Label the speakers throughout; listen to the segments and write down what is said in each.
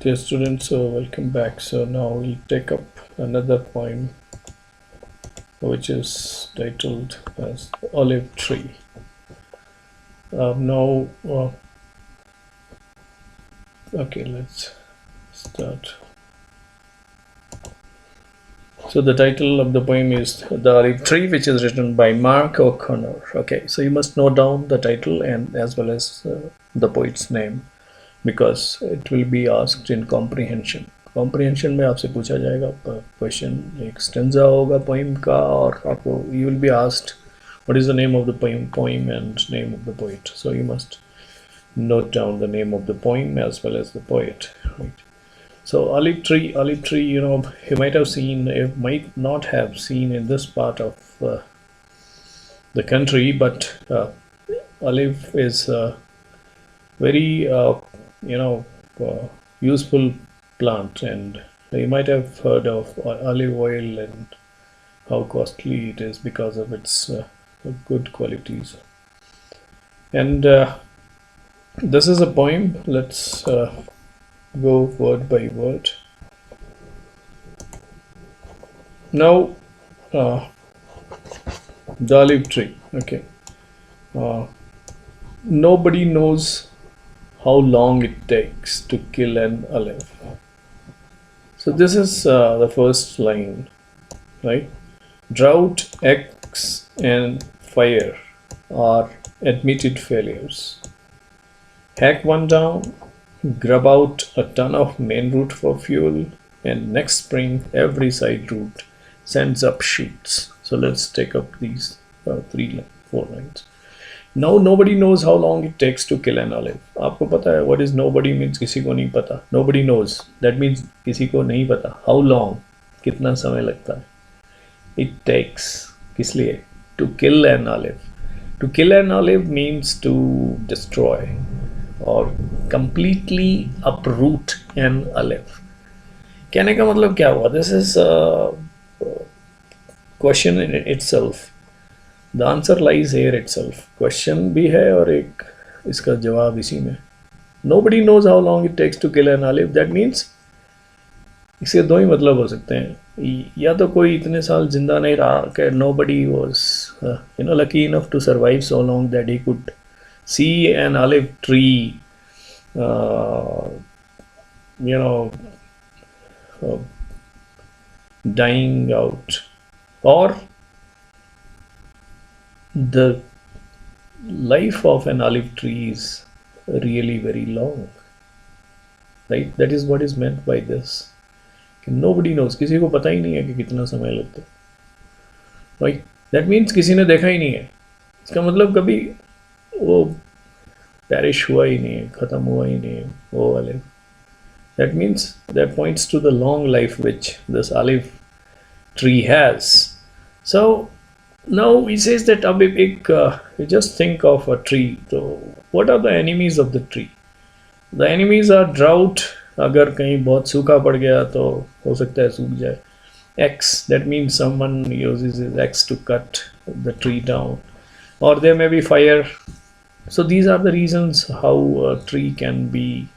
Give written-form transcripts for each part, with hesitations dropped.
Speaker 1: Dear students, so welcome back. So now we'll take up another poem which is titled as Olive Tree. Now, okay, let's start. So the title of the poem is The Olive Tree, which is written by Mark O'Connor. Okay, so you must note down the title and as well as the poet's name, because it will be asked in comprehension. Comprehension में आपसे पूछा जाएगा question, एक stanza होगा poem का और आपको you will be asked what is the name of the poem and name of the poet. So you must note down the name of the poem as well as the poet, right? So olive tree, you know, you might have seen, you might not have seen in this part of the country, but olive is very useful plant, and you might have heard of olive oil and how costly it is because of its good qualities. And this is a poem. Let's go word by word. Now, the olive tree. Okay. Nobody knows how long it takes to kill an olive. So this is the first line, right? Drought, X, and fire are admitted failures. Hack one down, grub out a ton of main root for fuel, and next spring every side root sends up shoots. So let's take up these 4 lines. Now nobody knows how long it takes to kill an olive. आपको पता है what is nobody means? किसी को नहीं पता. Nobody knows. That means किसी को नहीं पता. How long? कितना समय लगता है? It takes. किस लिए? To kill an olive. To kill an olive means to destroy or completely uproot an olive. कहने का मतलब क्या हुआ? This is a question in itself. The answer lies here itself. Question भी है और एक इसका जवाब इसी में. Nobody knows how long it takes to kill an olive. That means इसके दो ही मतलब हो सकते हैं. या तो कोई इतने साल जिंदा नहीं रहा कि nobody was lucky enough to survive so long that he could see an olive tree dying out, or the life of an olive tree is really very long, right? That is what is meant by this. Nobody knows. किसी को पता ही नहीं है कि कितना समय लगता है, right? That means किसी ने देखा ही नहीं है. इसका मतलब कभी वो perish हुआ ही नहीं है, खत्म हुआ ही नहीं है वो olive. That means that points to the long life which this olive tree has. So now he says that you just think of a tree. So what are the enemies of the tree? The enemies are drought. अगर कहीं बहुत सूखा पड़ गया तो हो सकता है सूख जाए. X, that means someone uses his axe to cut the tree down, or there may be fire. So these are the reasons how a tree can be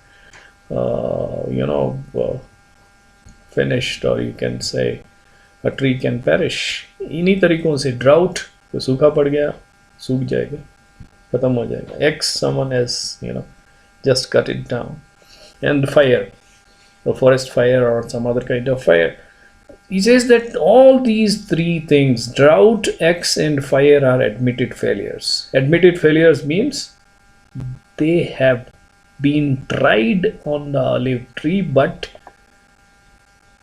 Speaker 1: finished, or you can say a tree can perish. इन्हीं तरीकों से drought, तो सूखा पड़ गया, सूख जाएगा, खत्म हो जाएगा. X, someone has just cut it down. And fire, the forest fire or some other kind of fire. He says that all these three things, drought, X, and fire, are admitted failures. Admitted failures means they have been tried on the olive tree, but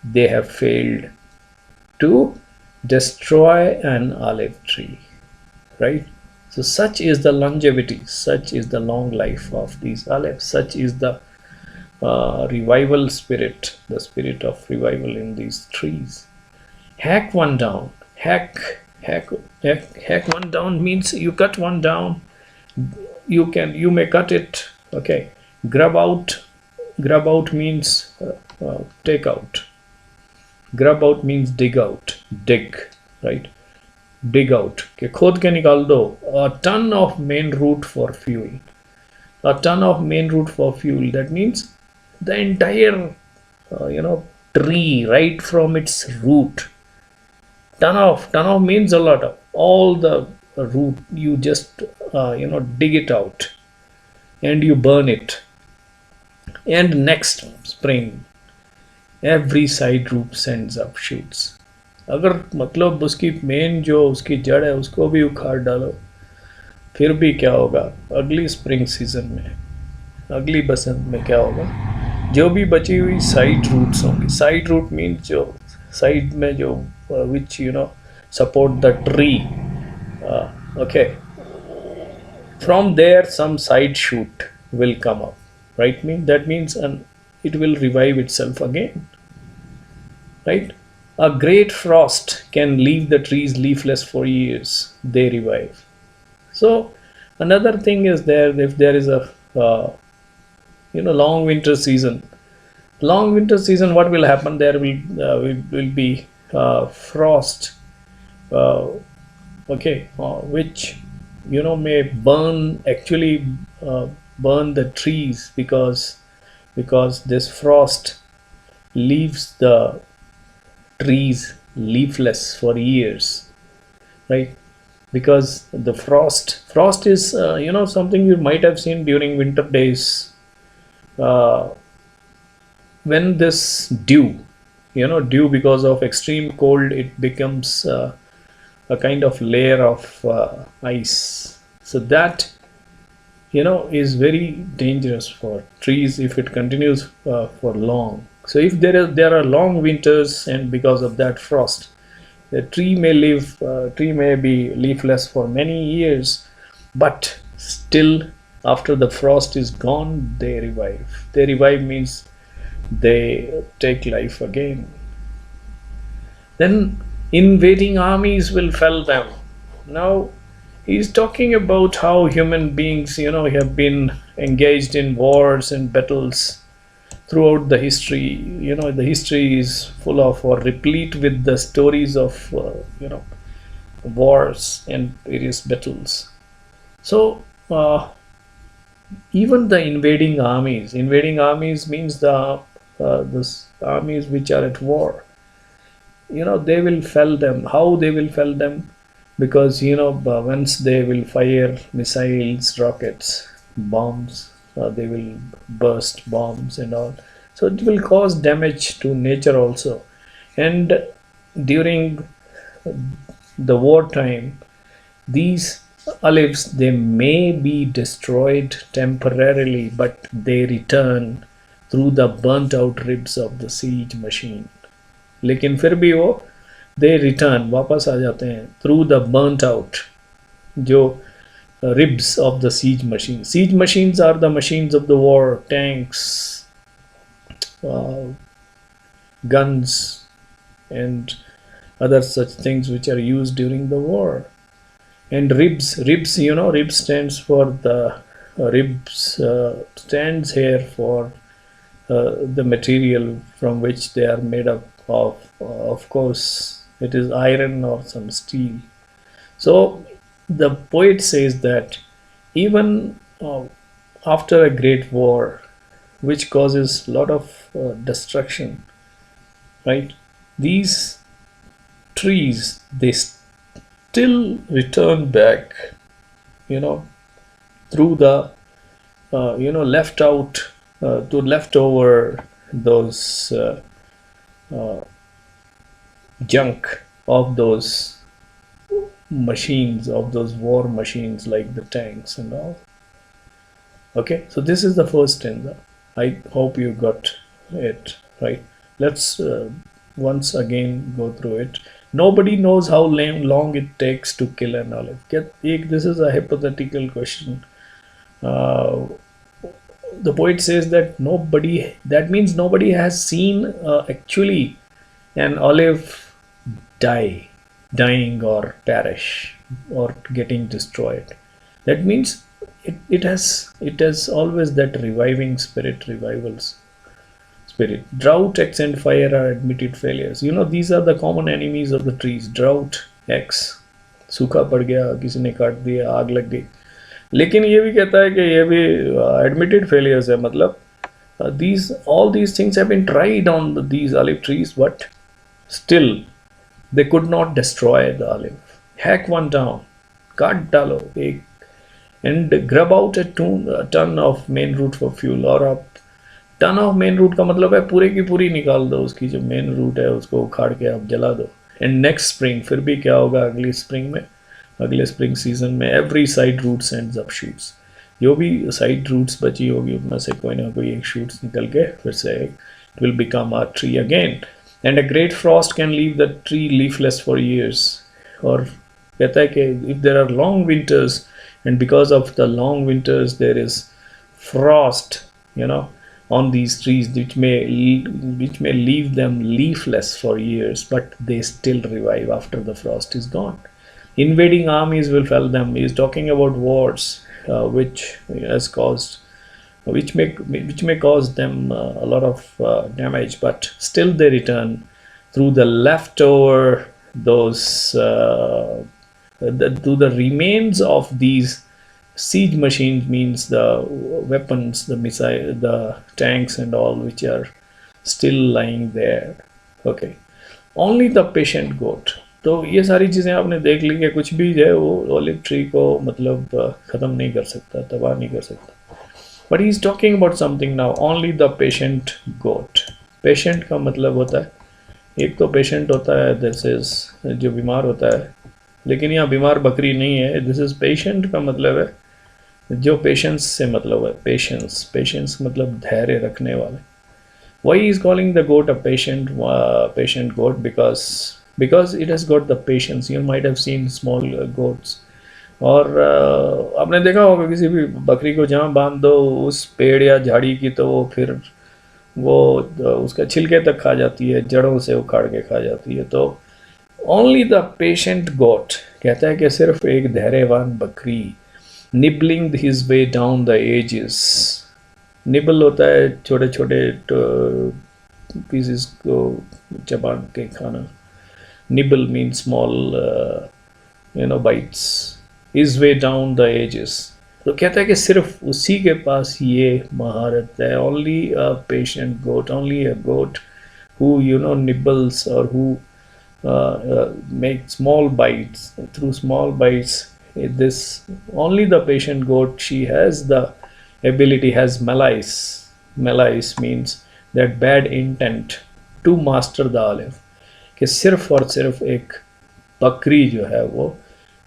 Speaker 1: they have failed to destroy an olive tree, right? So such is the longevity, such is the long life of these olives, such is the revival spirit, the spirit of revival in these trees. Hack one down. Hack one down means you cut one down. You may cut it. Okay. Grub out means take out. Grub out means dig out, dig, right? Dig out. के खोद के निकाल दो. A ton of main root for fuel. A ton of main root for fuel. That means the entire tree right from its root. Ton of means a lot of all the root. You just dig it out and you burn it, and next spring every side root sends up shoots. अगर मतलब उसकी main जो उसकी जड़ है उसको भी उखाड़ डालो, फिर भी क्या होगा अगली स्प्रिंग सीजन में, अगली बसंत में क्या होगा, जो भी बची हुई साइड रूट्स होंगी. साइड रूट मीन्स जो साइड में जो विच support the tree. Okay, from there some side shoot will come up, right? That means it will revive itself again, right? A great frost can leave the trees leafless for years. They revive. So another thing is there, if there is a long winter season. What will happen? There will be frost, which may burn the trees, because this frost leaves the trees leafless for years, right? Because the frost is something you might have seen during winter days, when this dew because of extreme cold, it becomes a kind of layer of ice. So that is very dangerous for trees if it continues for long. So if there are long winters, and because of that frost, the tree may be leafless for many years, but still after the frost is gone, they revive means they take life again. Then invading armies will fell them. Now he's talking about how human beings have been engaged in wars and battles throughout the history. The history is full of, or replete with, the stories of wars and various battles. So even the invading armies means the armies which are at war, they will fell them. How they will fell them? Because once they will fire missiles, rockets, bombs, they will burst bombs and all, so it will cause damage to nature also. And during the wartime, these olives, they may be destroyed temporarily, but they return through the burnt out ribs of the siege machine. लेकिन फिर भी वो they return, वापस आ जाते हैं through the burnt out जो ribs of the siege machine. Siege machines are the machines of the war, tanks, guns, and other such things which are used during the war. And ribs stands for the ribs, stands here for the material from which they are made up of. Of course, it is iron or some steel. So the poet says that even after a great war, which causes a lot of destruction, right? These trees, they still return back, through the leftover those junk of those machines, of those war machines like the tanks and all. Okay, so this is the first stanza. I hope you got it right. Let's once again go through it. Nobody knows how long it takes to kill an olive. This is a hypothetical question. The poet says that means nobody has seen actually an olive dying or perish or getting destroyed. That means it has always that reviving spirit, revivals spirit. Drought, X, and fire are admitted failures. These are the common enemies of the trees. Drought, X, सूखा पड़ गया, किसी ने काट दिया, आग लग गई. लेकिन ये भी कहता है कि ये भी एडमिटेड फेलियर्स है, मतलब These all these things have been tried on these olive trees, but still they could not destroy the olive. Hack one down, काट डालो एक, and grub out a ton of main root for fuel. और आप ton of main root का मतलब है पूरे की पूरी निकाल दो, उसकी जो मेन रूट है उसको उखाड़ के आप जला दो. एंड नेक्स्ट स्प्रिंग फिर भी क्या होगा, अगली स्प्रिंग में, अगले स्प्रिंग सीजन में every side root sends up shoots. जो भी साइड रूट्स बची होगी उनमें से कोई ना कोई एक शूट्स निकल के फिर से it will become a tree again. And a great frost can leave the tree leafless for years. और कहता है कि if there are long winters and because of the long winters there is frost on these trees which may leave them leafless for years, but they still revive after the frost is gone. Invading armies will fell them. He is talking about wars which may cause them a lot of damage, but still they return through the leftover through the remains of these siege machines, means the weapons, the missile, the tanks and all, which are still lying there. Okay, only the patient goat. तो ये सारी चीज़ें आपने देख ली कि कुछ भी है वो ऑलिव ट्री को मतलब ख़त्म नहीं कर सकता, तबाह नहीं कर सकता. But he is talking about something now, only the patient goat. Patient का मतलब होता है, एक तो पेशेंट होता है दिस इज जो बीमार होता है, लेकिन यहाँ बीमार बकरी नहीं है. दिस इज पेशेंट का मतलब है जो पेशेंस से मतलब है, पेशेंस मतलब धैर्य रखने वाले. Why is calling the goat a patient goat? Because it has got the patience. You might have seen small goats, और आपने देखा होगा किसी भी बकरी को जहाँ बांध दो उस पेड़ या झाड़ी की, तो वो फिर वो उसका छिलके तक खा जाती है, जड़ों से उखाड़ के खा जाती है. तो ओनली द पेशेंट गोट कहता है कि सिर्फ एक धैर्यवान बकरी, nibbling his way down the edges. Nibble होता है छोटे छोटे पीसेस को चबा के खाना. Nibble mean small bites. His way down the edges. तो कहता है कि सिर्फ उसी के पास ये महारत है. Only a patient goat, only a goat who nibbles or who make small bites. Through small bites, this only the patient goat, she has the ability, has malice means that bad intent to master the olive. कि सिर्फ और सिर्फ एक बकरी जो है वो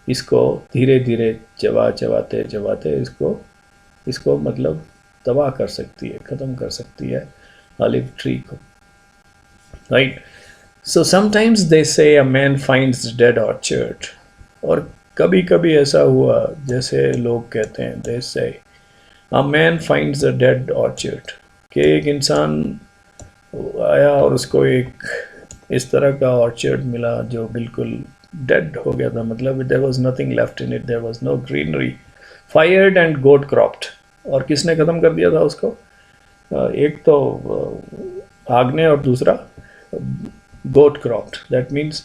Speaker 1: इसको धीरे धीरे चबाते इसको मतलब तबाह कर सकती है, ख़त्म कर सकती है ऑलिव ट्री को. राइट. सो समटाइम्स दे से a man finds dead orchard. और कभी कभी ऐसा हुआ जैसे लोग कहते हैं, दे से a man finds a dead orchard, कि एक इंसान आया और उसको एक इस तरह का ऑर्चर्ड मिला जो बिल्कुल डेड हो गया था. मतलब there was nothing left in it, there was no greenery. Fired and goat cropped. और किसने ख़त्म कर दिया था उसको? एक तो आग ने और दूसरा got cropped. That means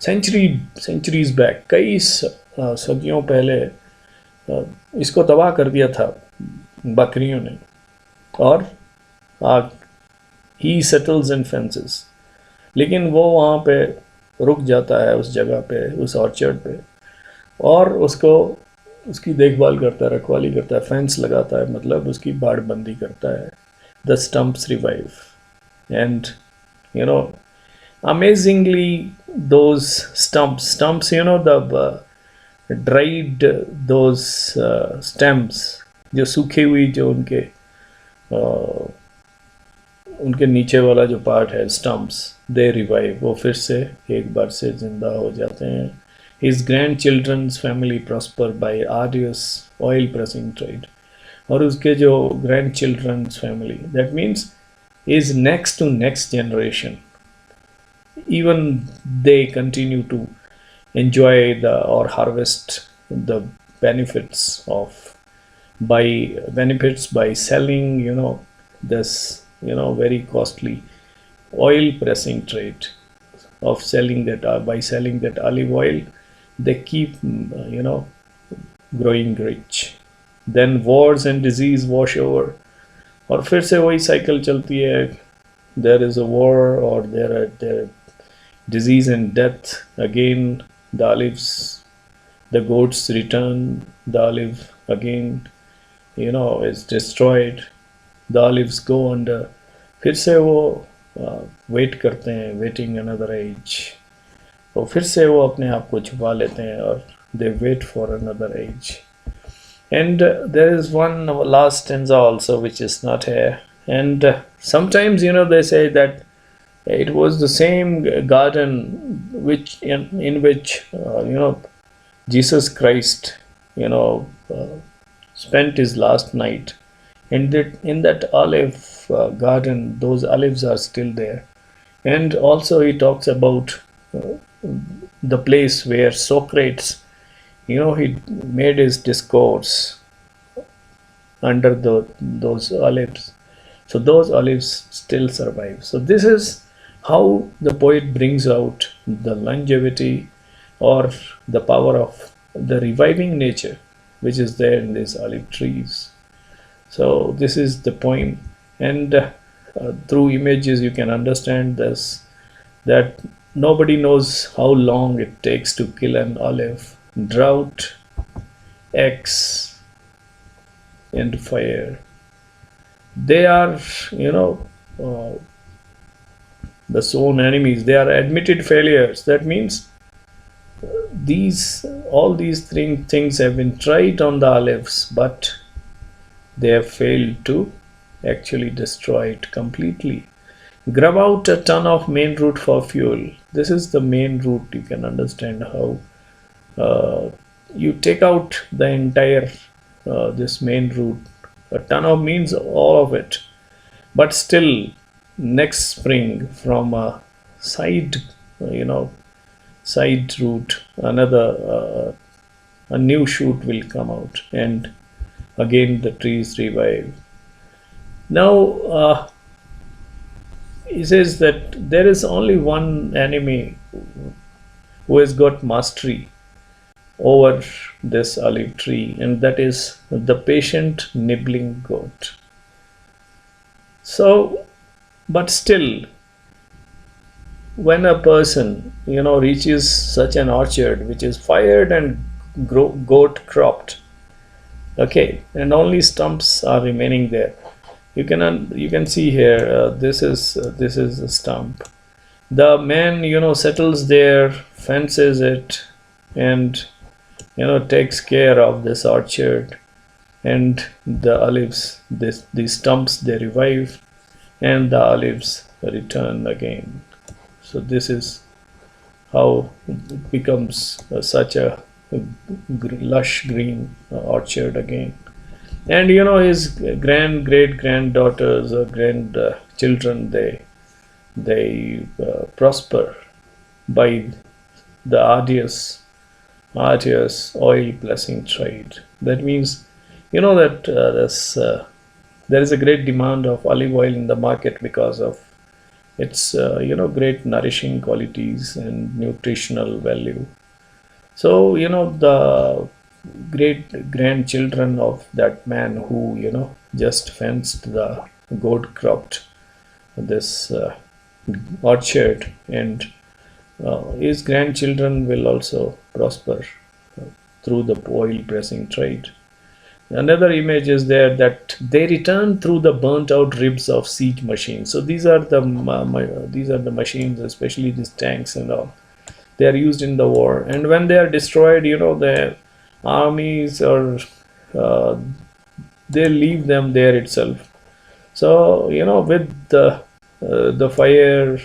Speaker 1: centuries back, कई सदियों पहले इसको तबाह कर दिया था बकरियों ने. और आग ही सेटल्स इन फेंसेस. लेकिन वो वहाँ पे रुक जाता है उस जगह पे, उस ऑर्चर्ड पे, और उसकी देखभाल करता है, रखवाली करता है, फेंस लगाता है, मतलब उसकी बाड़बंदी करता है. The stumps revive and amazingly those stumps the dried those stems, जो सूखे हुई जो उनके नीचे वाला जो पार्ट है स्टम्प्स, दे रिवाइव, वो फिर से एक बार से जिंदा हो जाते हैं. His grandchildren's family prosper by arduous oil pressing trade. और उसके जो grandchildren's family, that means is next to next generation, even they continue to enjoy or harvest the benefits by selling this very costly oil pressing trade of selling that. By selling that olive oil they keep growing rich. Then wars and disease wash over और फिर से वही cycle चलती है. There is a war, or there are disease and death. Again, the olives, the goats return. The olive again, is destroyed. The olives go under. फिर से वो wait करते हैं, वेटिंग अनदर एज. तो फिर से वो अपने आप को छुपा लेते हैं और they wait for another age. And there is one last stanza also which is not here. And sometimes, they say that it was the same garden in which Jesus Christ spent his last night. And that in that olive garden, those olives are still there. And also he talks about the place where Socrates, he made his discourse under those olives. So those olives still survive. So this is how the poet brings out the longevity or the power of the reviving nature which is there in these olive trees. So this is the poem, and through images you can understand this, that nobody knows how long it takes to kill an olive. Drought, X, and fire. They are, the sworn enemies. They are admitted failures. That means all these three things have been tried on the olives, but they have failed to actually destroy it completely. Grub out a ton of main root for fuel. This is the main root. You can understand how you take out the entire this main root. A ton of means all of it, but still next spring from a side side root, another a new shoot will come out, and again the trees revive. Now he says that there is only one enemy who has got mastery over this olive tree, and that is the patient nibbling goat. So, but still, when a person reaches such an orchard which is fired and goat cropped, okay, and only stumps are remaining there. You can see here, this is a stump. The man settles there, fences it, and takes care of this orchard, and the olives, these stumps, they revive, and the olives return again. So this is how it becomes such a lush green orchard again. And his great granddaughters or grandchildren, they prosper by the arduous oil blessing trade. That means that there is a great demand of olive oil in the market because of its great nourishing qualities and nutritional value. So the great grandchildren of that man who just fenced the goat cropped this orchard, and his grandchildren will also prosper through the oil pressing trade. Another image is there that they return through the burnt out ribs of siege machines. So these are the machines, especially these tanks and all. They are used in the war, and when they are destroyed, the armies or they leave them there itself. So with the fire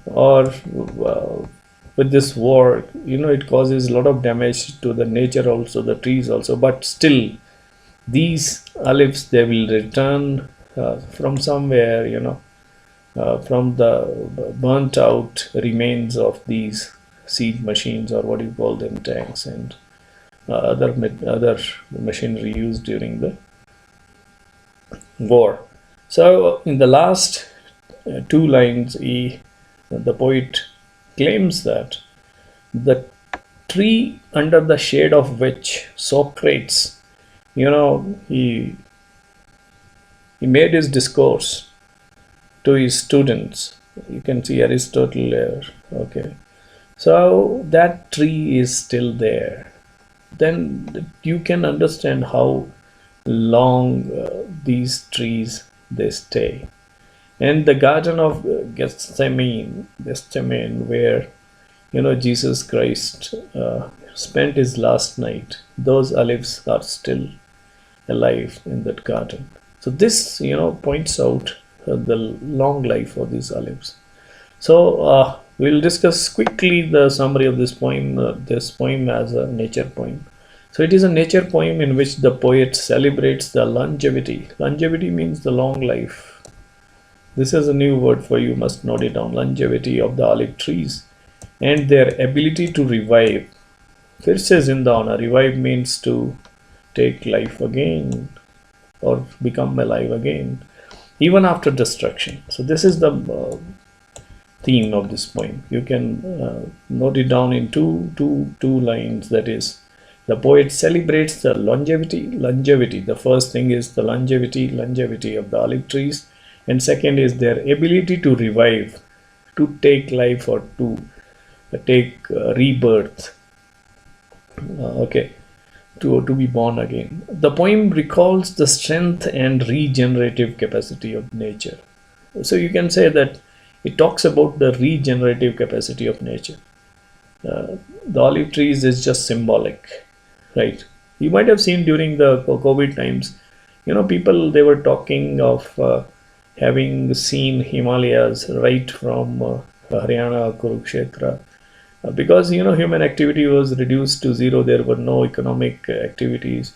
Speaker 1: or with this war, it causes a lot of damage to the nature also, the trees also. But still, these olives, they will return from somewhere, from the burnt out remains of these siege machines, or what you call them, tanks, and other machinery used during the war. So in the last two lines, the poet claims that the tree under the shade of which Socrates, he He made his discourse to his students. You can see Aristotle there. Okay. So that tree is still there. Then you can understand how long these trees they stay. And the Garden of Gethsemane, where Jesus Christ spent his last night, those olives are still alive in that garden. So this points out the long life of these olives. So we'll discuss quickly the summary of this poem. This poem as a nature poem. So it is a nature poem in which the poet celebrates the longevity. Longevity means the long life. This is a new word for you, must note it down. Longevity of the olive trees and their ability to revive. फिर से जिंदा होना. Revive means to take life again or become alive again, even after destruction. So this is the theme of this poem. You can note it down in two lines. That is, the poet celebrates the longevity. The first thing is the longevity of the olive trees, and second is their ability to revive, to take life, or to take rebirth. To be born again. The poem recalls the strength and regenerative capacity of nature. So you can say that it talks about the regenerative capacity of nature. The olive trees is just symbolic, right? You might have seen during the COVID times, people, they were talking of having seen Himalayas right from Haryana, Kurukshetra, because human activity was reduced to zero. There were no economic activities,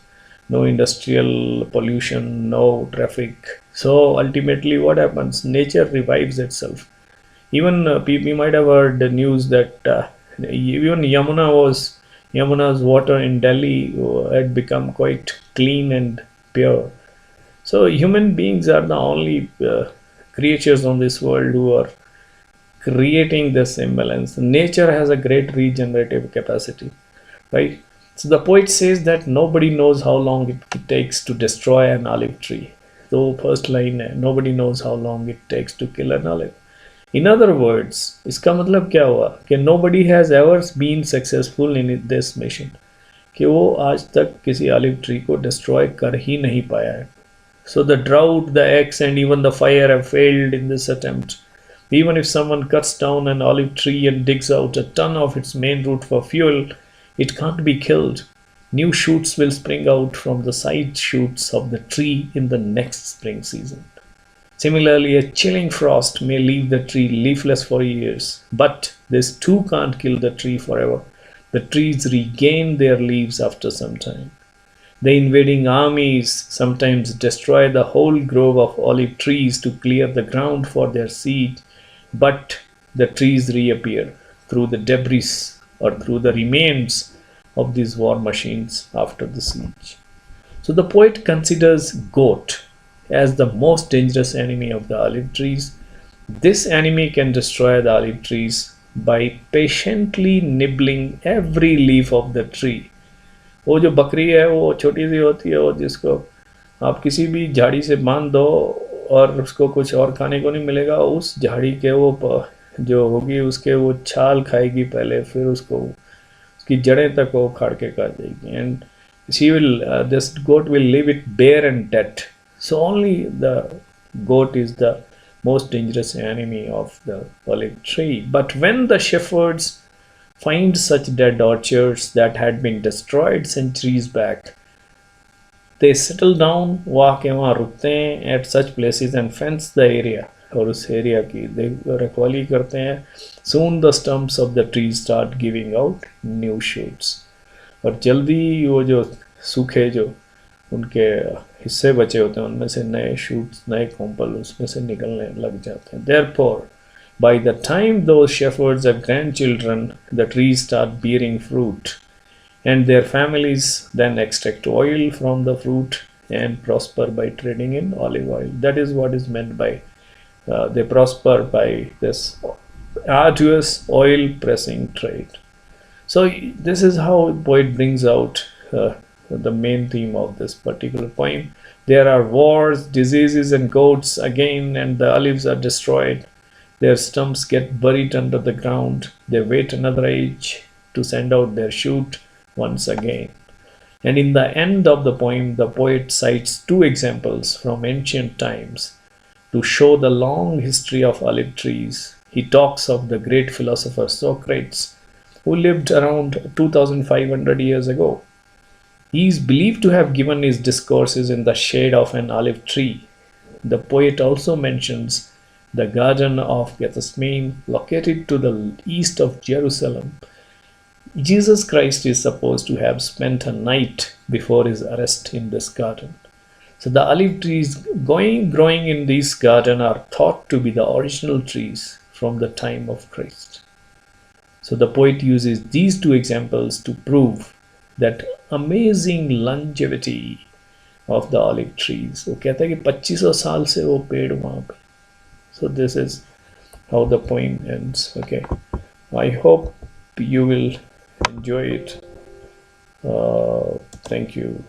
Speaker 1: no industrial pollution, no traffic. So ultimately what happens? Nature revives itself. Even people might have heard the news that even Yamuna's water in Delhi had become quite clean and pure. So human beings are the only creatures on this world who are creating this imbalance. Nature has a great regenerative capacity, right? So the poet says that nobody knows how long it takes to destroy an olive tree. So first line है, nobody knows how long it takes to kill an olive. In other words, इसका मतलब क्या हुआ कि nobody has ever been successful in this mission, कि वो आज तक किसी olive tree को destroy कर ही नहीं पाया है. So the drought, the axe, and even the fire have failed in this attempt. Even if someone cuts down an olive tree and digs out a ton of its main root for fuel, it can't be killed. New shoots will spring out from the side shoots of the tree in the next spring season. Similarly, a chilling frost may leave the tree leafless for years, but this too can't kill the tree forever. The trees regain their leaves after some time. The invading armies sometimes destroy the whole grove of olive trees to clear the ground for their seed, but the trees reappear through the debris or through the remains of these war machines after the siege. So the poet considers goat as the most dangerous enemy of the olive trees. This enemy can destroy the olive trees by patiently nibbling every leaf of the tree. वो जो बकरी है वो छोटी सी होती है, और जिसको आप किसी भी झाड़ी से बांध दो और उसको कुछ और खाने को नहीं मिलेगा, उस झाड़ी के वो जो होगी उसके वो छाल खाएगी पहले, फिर उसको उसकी जड़ें तक वो उखाड़ के खा जाएगी. And she will this goat will leave it bare and dead. So only the goat is the most dangerous enemy of the olive tree. But when the shepherds find such dead orchards that had been destroyed centuries back, they settle down, वो आके वहाँ रुकते हैं at such places and fence the area, और उस area की रखवाली करते हैं. Soon the stumps of the trees start giving out new shoots. और जल्दी वो जो सूखे जो उनके हिस्से बचे होते हैं उनमें से नए shoots, नए कोंपल उसमें से निकलने लग जाते हैं. Therefore, by the time those shepherds have grandchildren, the trees start bearing fruit, and their families then extract oil from the fruit and prosper by trading in olive oil. That is what is meant by they prosper by this arduous oil pressing trade. So this is how the poet brings out the main theme of this particular poem. There are wars, diseases, and goats again, and the olives are destroyed. Their stumps get buried under the ground. They wait another age to send out their shoot once again. And in the end of the poem, the poet cites two examples from ancient times to show the long history of olive trees. He talks of the great philosopher Socrates, who lived around 2500 years ago. He is believed to have given his discourses in the shade of an olive tree. The poet also mentions the Garden of Gethsemane, located to the east of Jerusalem. Jesus Christ is supposed to have spent a night before his arrest in this garden. So the olive trees growing in this garden are thought to be the original trees from the time of Christ. So the poet uses these two examples to prove that amazing longevity of the olive trees. वो कहता है कि 2500 साल से वो पेड़ वहाँ पे. So this is how the poem ends. Okay, I hope you will enjoy it. Thank you.